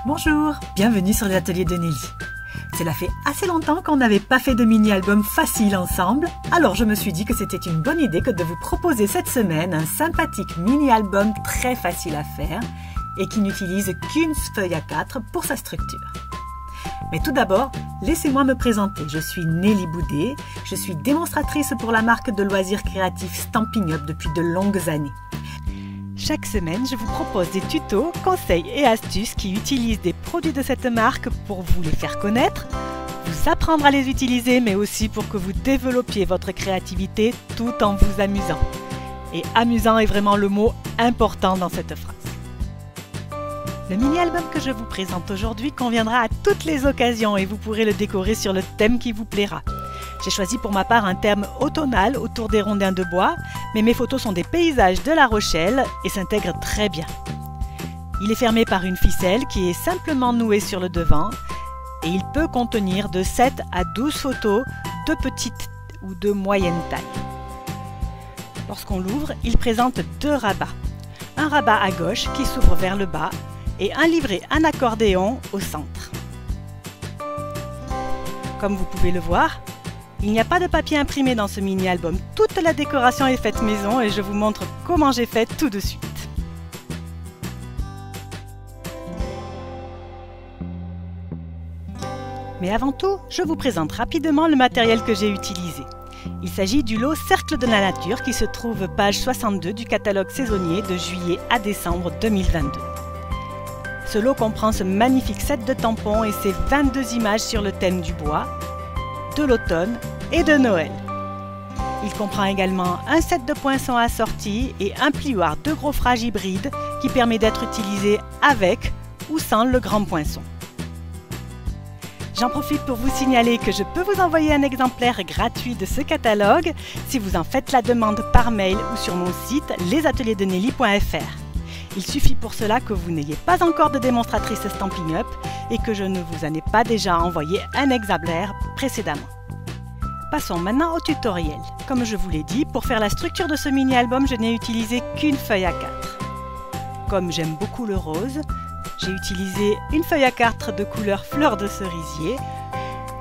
Bonjour, bienvenue sur les ateliers de Nelly. Cela fait assez longtemps qu'on n'avait pas fait de mini-album facile ensemble, alors je me suis dit que c'était une bonne idée que de vous proposer cette semaine un sympathique mini-album très facile à faire et qui n'utilise qu'une feuille A4 pour sa structure. Mais tout d'abord, laissez-moi me présenter. Je suis Nelly Boudet, je suis démonstratrice pour la marque de loisirs créatifs Stampin' Up depuis de longues années. Chaque semaine, je vous propose des tutos, conseils et astuces qui utilisent des produits de cette marque pour vous les faire connaître, vous apprendre à les utiliser, mais aussi pour que vous développiez votre créativité tout en vous amusant. Et amusant est vraiment le mot important dans cette phrase. Le mini-album que je vous présente aujourd'hui conviendra à toutes les occasions et vous pourrez le décorer sur le thème qui vous plaira. J'ai choisi pour ma part un thème automnal autour des rondins de bois, mais mes photos sont des paysages de La Rochelle et s'intègrent très bien. Il est fermé par une ficelle qui est simplement nouée sur le devant et il peut contenir de 7 à 12 photos de petite ou de moyenne taille. Lorsqu'on l'ouvre, il présente deux rabats. Un rabat à gauche qui s'ouvre vers le bas et un livret en accordéon au centre. Comme vous pouvez le voir, il n'y a pas de papier imprimé dans ce mini-album. Toute la décoration est faite maison et je vous montre comment j'ai fait tout de suite. Mais avant tout, je vous présente rapidement le matériel que j'ai utilisé. Il s'agit du lot Cercle de la Nature qui se trouve page 62 du catalogue saisonnier de juillet à décembre 2022. Ce lot comprend ce magnifique set de tampons et ses 22 images sur le thème du bois, de l'automne et de Noël. Il comprend également un set de poinçons assortis et un plioir de gros frage hybride qui permet d'être utilisé avec ou sans le grand poinçon. J'en profite pour vous signaler que je peux vous envoyer un exemplaire gratuit de ce catalogue si vous en faites la demande par mail ou sur mon site lesateliersdenelly.fr. Il suffit pour cela que vous n'ayez pas encore de démonstratrice Stampin' Up et que je ne vous en ai pas déjà envoyé un exemplaire précédemment. Passons maintenant au tutoriel. Comme je vous l'ai dit, pour faire la structure de ce mini-album, je n'ai utilisé qu'une feuille A4. Comme j'aime beaucoup le rose, j'ai utilisé une feuille A4 de couleur fleur de cerisier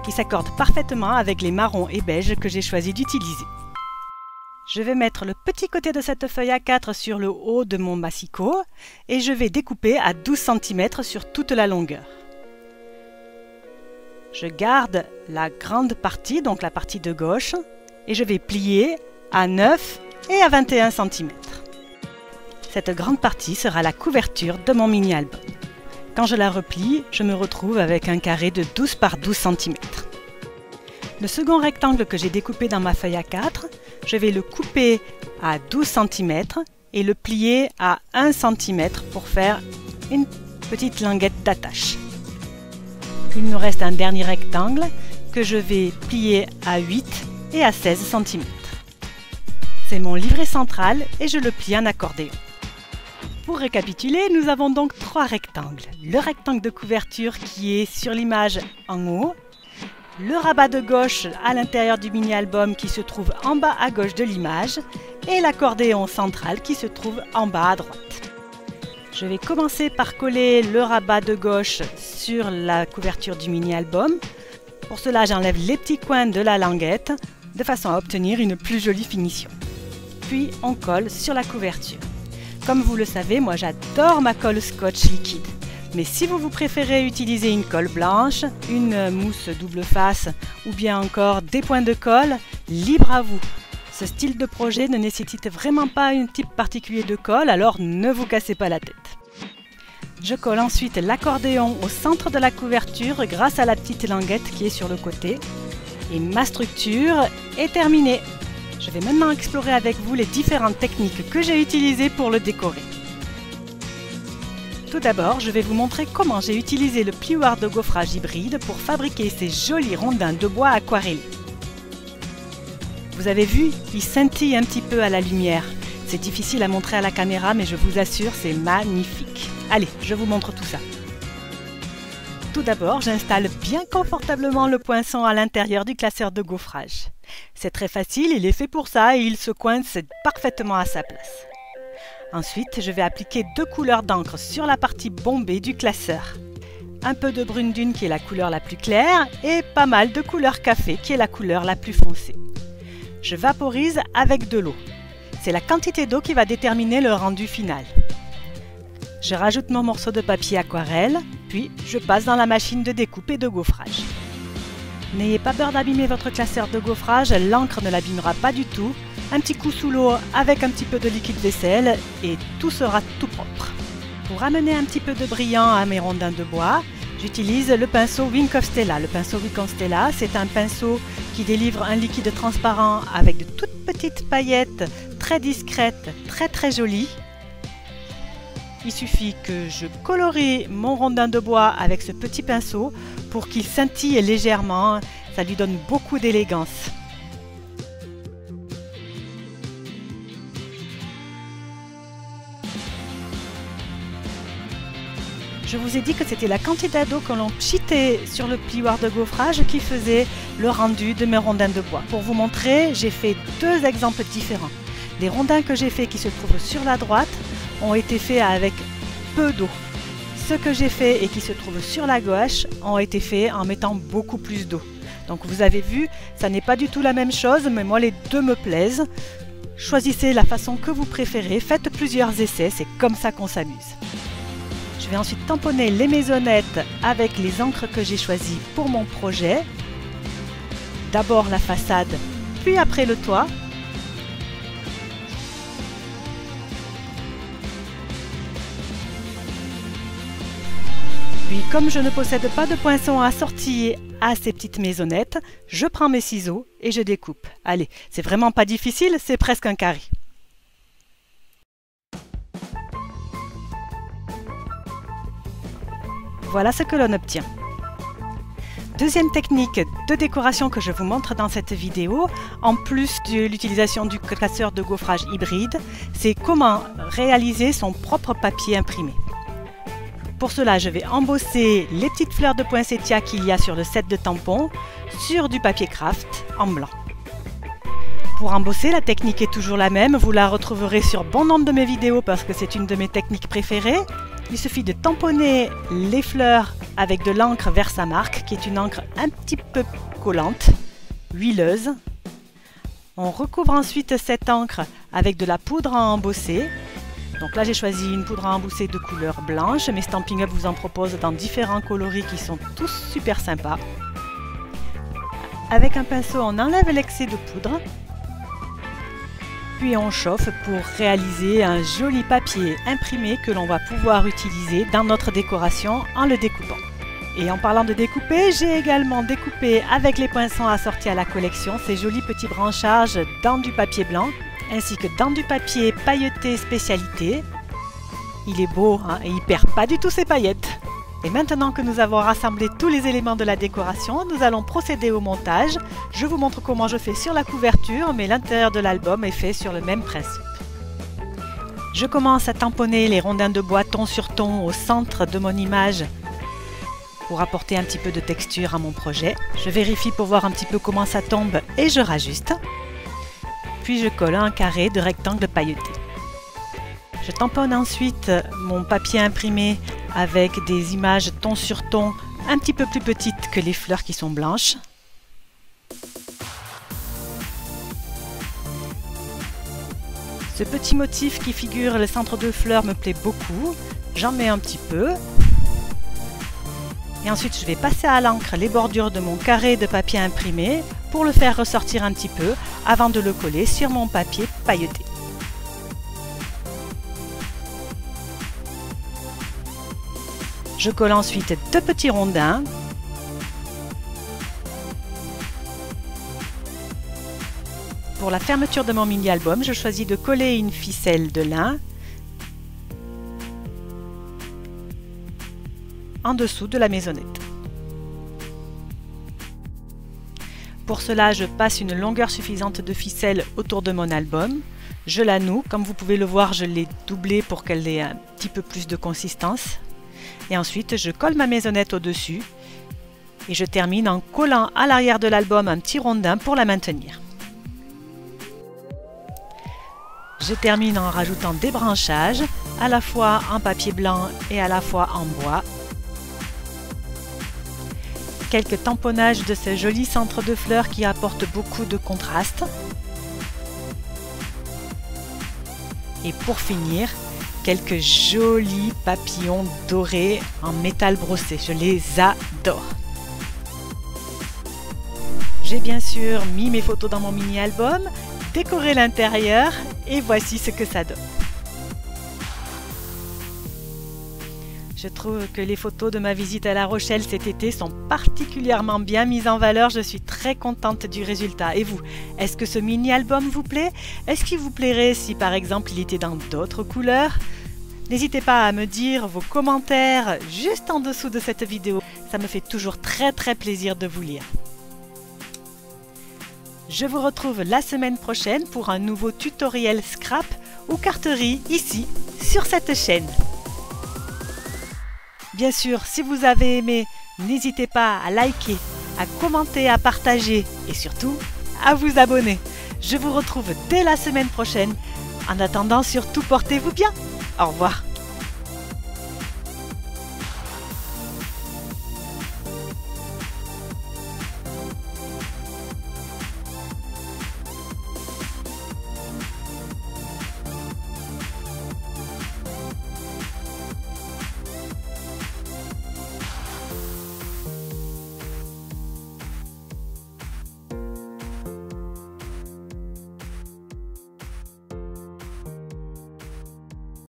qui s'accorde parfaitement avec les marrons et beiges que j'ai choisi d'utiliser. Je vais mettre le petit côté de cette feuille A4 sur le haut de mon massicot et je vais découper à 12 cm sur toute la longueur. Je garde la grande partie, donc la partie de gauche, et je vais plier à 9 et à 21 cm. Cette grande partie sera la couverture de mon mini-album. Quand je la replie, je me retrouve avec un carré de 12 par 12 cm. Le second rectangle que j'ai découpé dans ma feuille A4, je vais le couper à 12 cm et le plier à 1 cm pour faire une petite languette d'attache. Il me reste un dernier rectangle que je vais plier à 8 et à 16 cm. C'est mon livret central et je le plie en accordéon. Pour récapituler, nous avons donc trois rectangles. Le rectangle de couverture qui est sur l'image en haut, le rabat de gauche à l'intérieur du mini-album qui se trouve en bas à gauche de l'image et l'accordéon central qui se trouve en bas à droite. Je vais commencer par coller le rabat de gauche sur la couverture du mini-album. Pour cela, j'enlève les petits coins de la languette de façon à obtenir une plus jolie finition. Puis, on colle sur la couverture. Comme vous le savez, moi j'adore ma colle scotch liquide. Mais si vous préférez utiliser une colle blanche, une mousse double face ou bien encore des points de colle, libre à vous. Ce style de projet ne nécessite vraiment pas un type particulier de colle, alors ne vous cassez pas la tête. Je colle ensuite l'accordéon au centre de la couverture grâce à la petite languette qui est sur le côté. Et ma structure est terminée. Je vais maintenant explorer avec vous les différentes techniques que j'ai utilisées pour le décorer. Tout d'abord, je vais vous montrer comment j'ai utilisé le plioir de gaufrage hybride pour fabriquer ces jolis rondins de bois aquarellés. Vous avez vu, il scintille un petit peu à la lumière. C'est difficile à montrer à la caméra, mais je vous assure, c'est magnifique. Allez, je vous montre tout ça. Tout d'abord, j'installe bien confortablement le poinçon à l'intérieur du classeur de gaufrage. C'est très facile, il est fait pour ça et il se coince parfaitement à sa place. Ensuite, je vais appliquer 2 couleurs d'encre sur la partie bombée du classeur. un peu de brune dune qui est la couleur la plus claire et pas mal de couleur café qui est la couleur la plus foncée. Je vaporise avec de l'eau. C'est la quantité d'eau qui va déterminer le rendu final. Je rajoute mon morceau de papier aquarelle, puis je passe dans la machine de découpe et de gaufrage. N'ayez pas peur d'abîmer votre classeur de gaufrage, l'encre ne l'abîmera pas du tout. Un petit coup sous l'eau avec un petit peu de liquide vaisselle et tout sera tout propre. Pour amener un petit peu de brillant à mes rondins de bois, j'utilise le pinceau Wink of Stella. Le pinceau Wink of Stella, c'est un pinceau qui délivre un liquide transparent avec de toutes petites paillettes très discrètes, très jolies. Il suffit que je colorie mon rondin de bois avec ce petit pinceau pour qu'il scintille légèrement, ça lui donne beaucoup d'élégance. Je vous ai dit que c'était la quantité d'eau que l'on pchitait sur le plioir de gaufrage qui faisait le rendu de mes rondins de bois. Pour vous montrer, j'ai fait deux exemples différents. Les rondins que j'ai faits qui se trouvent sur la droite ont été faits avec peu d'eau. Ceux que j'ai faits et qui se trouvent sur la gauche ont été faits en mettant beaucoup plus d'eau. Donc vous avez vu, ça n'est pas du tout la même chose, mais moi les deux me plaisent. Choisissez la façon que vous préférez, faites plusieurs essais, c'est comme ça qu'on s'amuse. Je vais ensuite tamponner les maisonnettes avec les encres que j'ai choisies pour mon projet. D'abord la façade, puis après le toit. Puis comme je ne possède pas de poinçon assorti à ces petites maisonnettes, je prends mes ciseaux et je découpe. Allez, c'est vraiment pas difficile, c'est presque un carré. Voilà ce que l'on obtient. Deuxième technique de décoration que je vous montre dans cette vidéo, en plus de l'utilisation du classeur de gaufrage hybride, c'est comment réaliser son propre papier imprimé. Pour cela, je vais embosser les petites fleurs de poinsettia qu'il y a sur le set de tampons sur du papier craft en blanc. Pour embosser, la technique est toujours la même, vous la retrouverez sur bon nombre de mes vidéos parce que c'est une de mes techniques préférées. Il suffit de tamponner les fleurs avec de l'encre Versamark, qui est une encre un petit peu collante, huileuse. On recouvre ensuite cette encre avec de la poudre à embosser. Donc là j'ai choisi une poudre à embosser de couleur blanche, mais Stampin' Up vous en propose dans différents coloris qui sont tous super sympas. Avec un pinceau on enlève l'excès de poudre. Puis on chauffe pour réaliser un joli papier imprimé que l'on va pouvoir utiliser dans notre décoration en le découpant. Et en parlant de découper, j'ai également découpé avec les poinçons assortis à la collection ces jolis petits branchages dans du papier blanc ainsi que dans du papier pailleté spécialité. Il est beau hein, et il perd pas du tout ses paillettes. Et maintenant que nous avons rassemblé tous les éléments de la décoration, nous allons procéder au montage. Je vous montre comment je fais sur la couverture, mais l'intérieur de l'album est fait sur le même principe. Je commence à tamponner les rondins de bois ton sur ton au centre de mon image pour apporter un petit peu de texture à mon projet. Je vérifie pour voir un petit peu comment ça tombe et je rajuste. Puis je colle un carré de rectangle pailleté. Je tamponne ensuite mon papier imprimé avec des images ton sur ton un petit peu plus petites que les fleurs qui sont blanches. Ce petit motif qui figure le centre de fleurs me plaît beaucoup. J'en mets un petit peu. Et ensuite je vais passer à l'encre les bordures de mon carré de papier imprimé pour le faire ressortir un petit peu avant de le coller sur mon papier pailleté. Je colle ensuite deux petits rondins. Pour la fermeture de mon mini-album, je choisis de coller une ficelle de lin en dessous de la maisonnette. Pour cela, je passe une longueur suffisante de ficelle autour de mon album. Je la noue. Comme vous pouvez le voir, je l'ai doublée pour qu'elle ait un petit peu plus de consistance. Et ensuite, je colle ma maisonnette au-dessus et je termine en collant à l'arrière de l'album un petit rondin pour la maintenir. Je termine en rajoutant des branchages, à la fois en papier blanc et à la fois en bois. quelques tamponnages de ce joli centre de fleurs qui apporte beaucoup de contraste. Et pour finir, quelques jolis papillons dorés en métal brossé. Je les adore. J'ai bien sûr mis mes photos dans mon mini-album, décoré l'intérieur et voici ce que ça donne. Je trouve que les photos de ma visite à La Rochelle cet été sont particulièrement bien mises en valeur. Je suis très contente du résultat. Et vous, est-ce que ce mini-album vous plaît? Est-ce qu'il vous plairait si par exemple il était dans d'autres couleurs? N'hésitez pas à me dire vos commentaires juste en dessous de cette vidéo. Ça me fait toujours très plaisir de vous lire. Je vous retrouve la semaine prochaine pour un nouveau tutoriel scrap ou carterie ici sur cette chaîne. Bien sûr, si vous avez aimé, n'hésitez pas à liker, à commenter, à partager et surtout à vous abonner. Je vous retrouve dès la semaine prochaine. En attendant, surtout portez-vous bien. Au revoir.